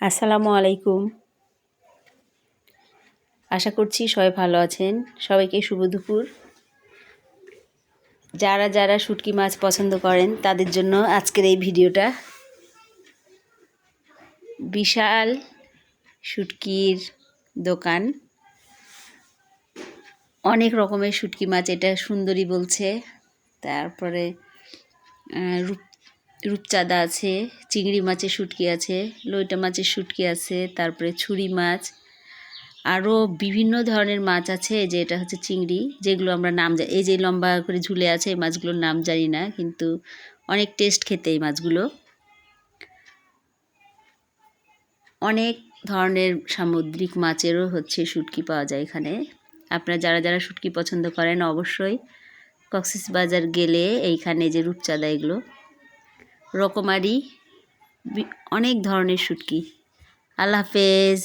আসসালামু আলাইকুম। আশা করছি সবাই ভালো আছেন। সবাইকে শুভ দুপুর। যারা যারা শুটকি মাছ পছন্দ করেন তাদের জন্য আজকের এই ভিডিওটা। বিশাল শুটকির দোকান, অনেক রকমের শুটকি মাছ, এটা সুন্দরী বলছে। তারপরে রূপচাঁদা আছে, চিংড়ি মাছের শুটকি আছে, লইটা মাছের শুটকি আছে, তারপরে ছুরি মাছ, আরও বিভিন্ন ধরনের মাছ আছে। যে এটা হচ্ছে চিংড়ি, যেগুলো আমরা নাম জানি। এই যে লম্বা করে ঝুলে আছে, এই মাছগুলোর নাম জানি না, কিন্তু অনেক টেস্ট খেতে এই মাছগুলো। অনেক ধরনের সামুদ্রিক মাছেরও হচ্ছে শুটকি পাওয়া যায় এখানে। আপনারা যারা যারা শুটকি পছন্দ করেন অবশ্যই কক্সবাজার গেলে এইখানে যে রূপচাঁদা, এগুলো রকমারি অনেক ধরনের শুটকি। আল্লাহ হাফেজ।